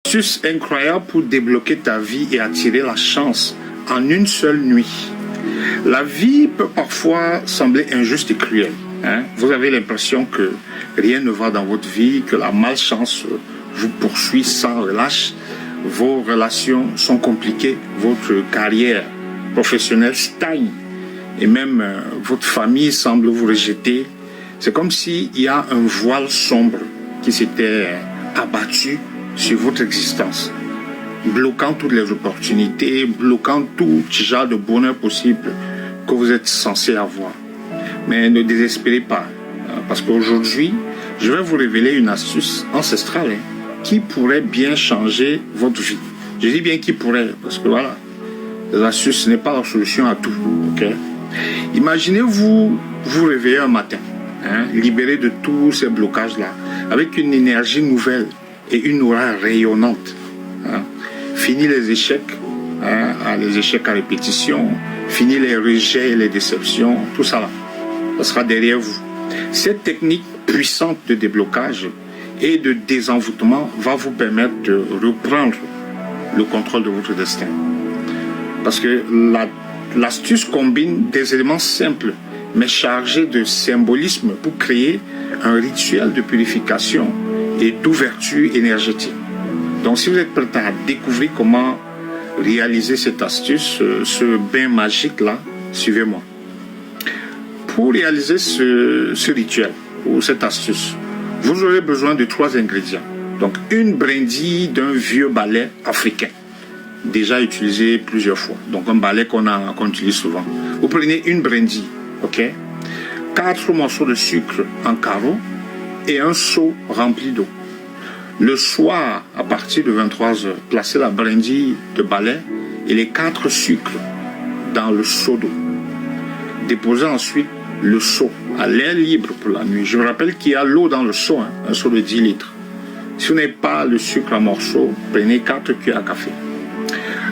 Astuce incroyable pour débloquer ta vie et attirer la chance en une seule nuit. La vie peut parfois sembler injuste et cruelle. Vous avez l'impression que rien ne va dans votre vie, que la malchance vous poursuit sans relâche. Vos relations sont compliquées, votre carrière professionnelle stagne et même votre famille semble vous rejeter. C'est comme s'il y a un voile sombre qui s'était abattu sur votre existence, bloquant toutes les opportunités, bloquant tout genre de bonheur possible que vous êtes censé avoir. Mais ne désespérez pas, parce qu'aujourd'hui, je vais vous révéler une astuce ancestrale qui pourrait bien changer votre vie. Je dis bien qui pourrait, parce que voilà, les astuces, ce n'est pas la solution à tout. Okay? Imaginez-vous vous réveiller un matin, libéré de tous ces blocages-là, avec une énergie nouvelle et une aura rayonnante. Fini les échecs, les échecs à répétition, fini les rejets et les déceptions, tout ça là, ça sera derrière vous. Cette technique puissante de déblocage et de désenvoûtement va vous permettre de reprendre le contrôle de votre destin. Parce que l'astuce combine des éléments simples, mais chargés de symbolisme pour créer un rituel de purification et d'ouverture énergétique. Donc si vous êtes prêt à découvrir comment réaliser cette astuce, ce bain magique-là, suivez-moi. Pour réaliser ce rituel ou cette astuce, vous aurez besoin de 3 ingrédients. Donc une brindille d'un vieux balai africain, déjà utilisé plusieurs fois. Donc un balai qu'on utilise souvent. Vous prenez une brindille, ok? 4 morceaux de sucre en carreaux et un seau rempli d'eau. Le soir, à partir de 23h, placez la brindille de balai et les 4 sucres dans le seau d'eau. Déposez ensuite le seau à l'air libre pour la nuit. Je vous rappelle qu'il y a l'eau dans le seau, un seau de 10 litres. Si vous n'avez pas le sucre en morceaux, prenez 4 cuillères à café.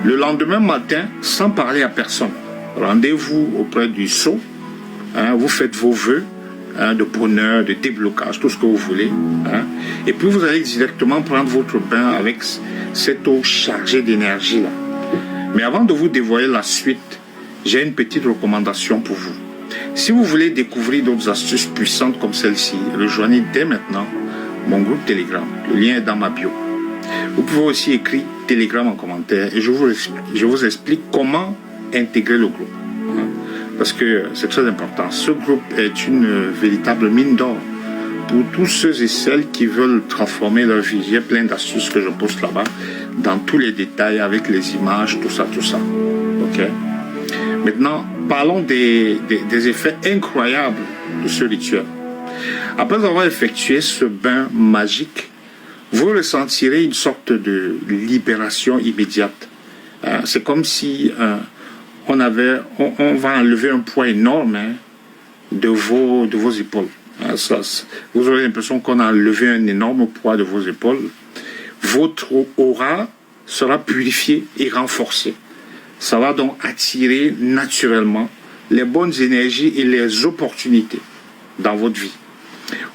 Le lendemain matin, sans parler à personne, rendez-vous auprès du seau, vous faites vos vœux, de bonheur, de déblocage, tout ce que vous voulez. Et puis vous allez directement prendre votre bain avec cette eau chargée d'énergie là. Mais avant de vous dévoiler la suite, j'ai une petite recommandation pour vous. Si vous voulez découvrir d'autres astuces puissantes comme celle-ci, rejoignez dès maintenant mon groupe Telegram. Le lien est dans ma bio. Vous pouvez aussi écrire Telegram en commentaire et je vous explique comment intégrer le groupe. Parce que c'est très important. Ce groupe est une véritable mine d'or pour tous ceux et celles qui veulent transformer leur vie. Il y a plein d'astuces que je poste là-bas, dans tous les détails, avec les images, tout ça. Ok? Maintenant, parlons des effets incroyables de ce rituel. Après avoir effectué ce bain magique, vous ressentirez une sorte de libération immédiate. C'est comme si on va enlever un poids énorme de vos épaules. Vous aurez l'impression qu'on a enlevé un énorme poids de vos épaules. Votre aura sera purifiée et renforcée. Ça va donc attirer naturellement les bonnes énergies et les opportunités dans votre vie.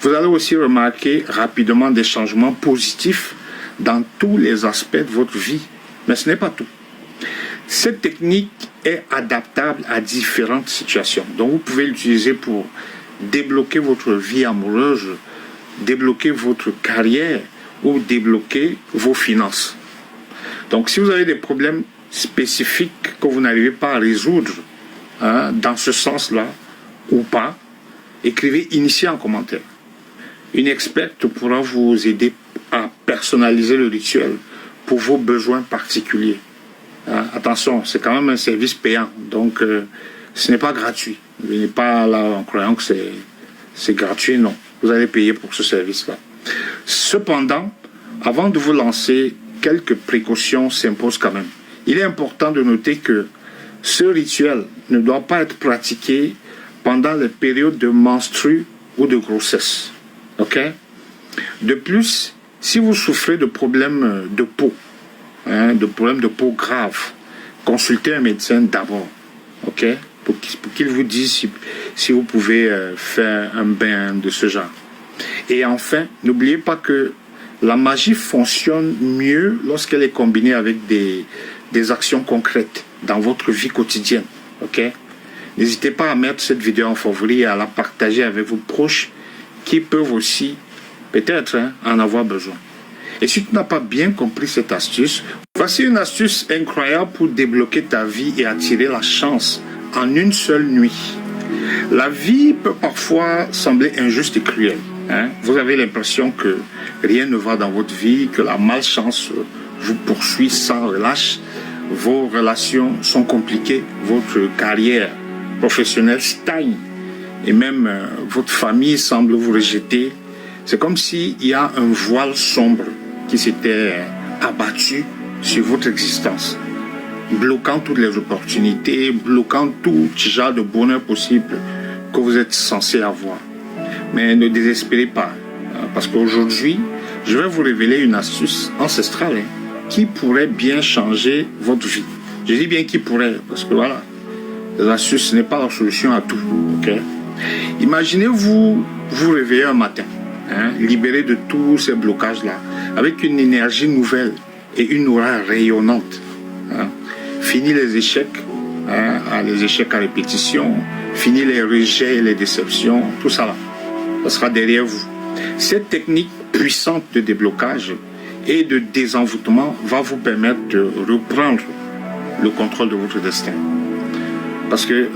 Vous allez aussi remarquer rapidement des changements positifs dans tous les aspects de votre vie. Mais ce n'est pas tout. Cette technique est adaptable à différentes situations. Donc vous pouvez l'utiliser pour débloquer votre vie amoureuse, débloquer votre carrière ou débloquer vos finances. Donc si vous avez des problèmes spécifiques que vous n'arrivez pas à résoudre dans ce sens-là ou pas, écrivez ici en commentaire. Une experte pourra vous aider à personnaliser le rituel pour vos besoins particuliers. Attention, c'est quand même un service payant, donc ce n'est pas gratuit. Vous n'êtes pas là en croyant que c'est gratuit, non. Vous allez payer pour ce service-là. Cependant, avant de vous lancer, quelques précautions s'imposent quand même. Il est important de noter que ce rituel ne doit pas être pratiqué pendant les périodes de menstrues ou de grossesse. Ok? De plus, si vous souffrez de problèmes de peau, de problèmes de peau graves, consultez un médecin d'abord, ok, pour qu'il vous dise si vous pouvez faire un bain de ce genre. Et enfin, n'oubliez pas que La magie fonctionne mieux lorsqu'elle est combinée avec des actions concrètes dans votre vie quotidienne. Ok? N'hésitez pas à mettre cette vidéo en favori et à la partager avec vos proches qui peuvent aussi, peut-être, en avoir besoin. Et si tu n'as pas bien compris cette astuce, voici une astuce incroyable pour débloquer ta vie et attirer la chance en une seule nuit. La vie peut parfois sembler injuste et cruelle. Vous avez l'impression que rien ne va dans votre vie, que la malchance vous poursuit sans relâche, vos relations sont compliquées, votre carrière professionnelle stagne et même votre famille semble vous rejeter. C'est comme s'il y a un voile sombre qui s'était abattu sur votre existence, bloquant toutes les opportunités, bloquant tout genre de bonheur possible que vous êtes censé avoir. Mais ne désespérez pas, parce qu'aujourd'hui, je vais vous révéler une astuce ancestrale qui pourrait bien changer votre vie. Je dis bien qui pourrait, parce que voilà, l'astuce, ce n'est pas la solution à tout. Okay? Imaginez-vous vous réveiller un matin, libéré de tous ces blocages-là, avec une énergie nouvelle et une aura rayonnante. Fini les échecs, les échecs à répétition, fini les rejets et les déceptions, tout ça là. Ça sera derrière vous. Cette technique puissante de déblocage et de désenvoûtement va vous permettre de reprendre le contrôle de votre destin. Parce que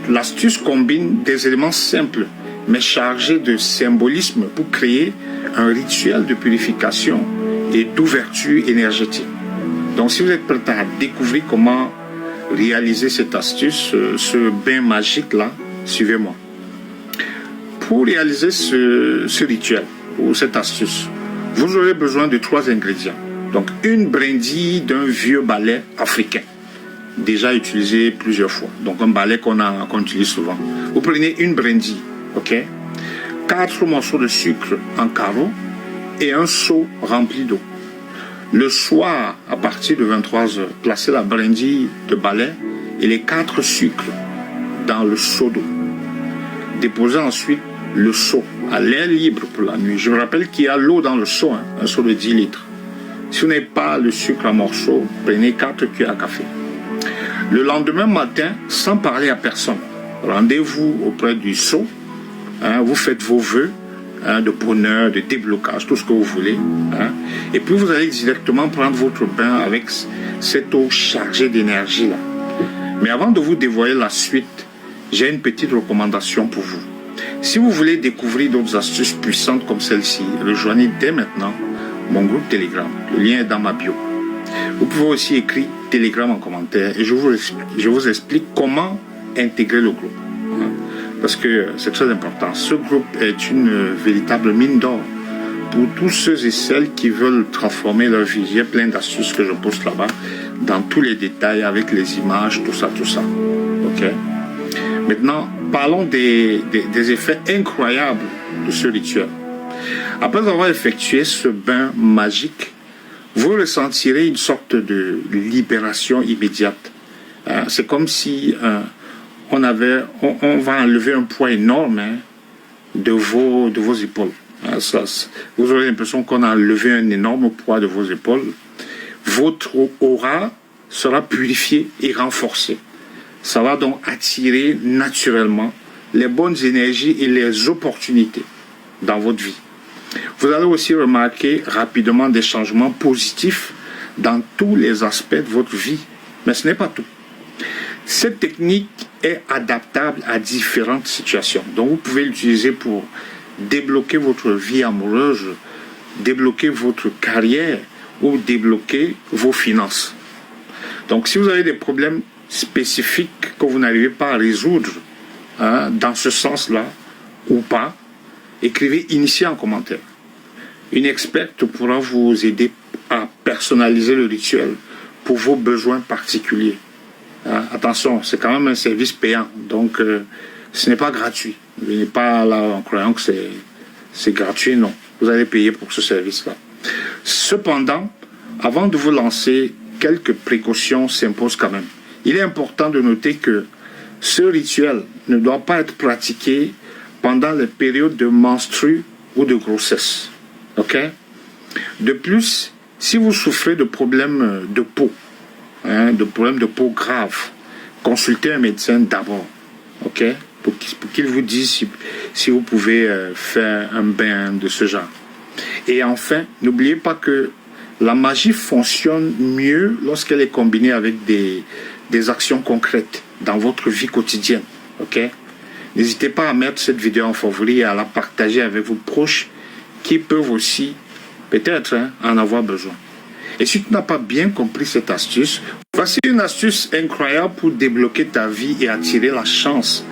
l'astuce combine des éléments simples mais chargés de symbolisme pour créer un rituel de purification et d'ouverture énergétique. Donc si vous êtes prêt à découvrir comment réaliser cette astuce, ce bain magique là, suivez-moi. Pour réaliser ce rituel ou cette astuce, vous aurez besoin de 3 ingrédients. Donc, une brindille d'un vieux balai africain, déjà utilisé plusieurs fois. Donc, un balai qu'on utilise souvent. Vous prenez une brindille, ok? 4 morceaux de sucre en carreaux et un seau rempli d'eau. Le soir, à partir de 23h, placez la brindille de balai et les 4 sucres dans le seau d'eau. Déposez ensuite le seau à l'air libre pour la nuit. Je vous rappelle qu'il y a l'eau dans le seau, un seau de 10 litres. Si vous n'avez pas le sucre en morceaux, prenez 4 cuillères à café. Le lendemain matin, sans parler à personne, rendez-vous auprès du seau, vous faites vos vœux de bonheur, de déblocage, tout ce que vous voulez. Et puis vous allez directement prendre votre bain avec cette eau chargée d'énergie là. Mais avant de vous dévoiler la suite, j'ai une petite recommandation pour vous. Si vous voulez découvrir d'autres astuces puissantes comme celle-ci, rejoignez dès maintenant mon groupe Telegram. Le lien est dans ma bio. Vous pouvez aussi écrire Telegram en commentaire et je vous explique comment intégrer le groupe. Parce que c'est très important. Ce groupe est une véritable mine d'or pour tous ceux et celles qui veulent transformer leur vie. Il y a plein d'astuces que je poste là-bas, dans tous les détails, avec les images, tout ça. Ok? Maintenant, parlons des effets incroyables de ce rituel. Après avoir effectué ce bain magique, vous ressentirez une sorte de libération immédiate. C'est comme si on va enlever un poids énorme de vos épaules. Vous aurez l'impression qu'on a enlevé un énorme poids de vos épaules. Votre aura sera purifiée et renforcée. Ça va donc attirer naturellement les bonnes énergies et les opportunités dans votre vie. Vous allez aussi remarquer rapidement des changements positifs dans tous les aspects de votre vie. Mais ce n'est pas tout. Cette technique est adaptable à différentes situations. Donc vous pouvez l'utiliser pour débloquer votre vie amoureuse, débloquer votre carrière ou débloquer vos finances. Donc si vous avez des problèmes spécifiques que vous n'arrivez pas à résoudre dans ce sens-là ou pas, écrivez ici en commentaire. Une experte pourra vous aider à personnaliser le rituel pour vos besoins particuliers. Attention, c'est quand même un service payant, donc ce n'est pas gratuit. Vous n'êtes pas là en croyant que c'est gratuit, non. Vous allez payer pour ce service-là. Cependant, avant de vous lancer, quelques précautions s'imposent quand même. Il est important de noter que ce rituel ne doit pas être pratiqué pendant les périodes de menstrues ou de grossesse. Ok? De plus, si vous souffrez de problèmes de peau, de problèmes de peau graves, consultez un médecin d'abord, ok, pour qu'il vous dise si vous pouvez faire un bain de ce genre. Et enfin, n'oubliez pas que la magie fonctionne mieux lorsqu'elle est combinée avec des actions concrètes dans votre vie quotidienne, ok. N'hésitez pas à mettre cette vidéo en favori et à la partager avec vos proches qui peuvent aussi peut-être en avoir besoin. Et si tu n'as pas bien compris cette astuce, voici une astuce incroyable pour débloquer ta vie et attirer la chance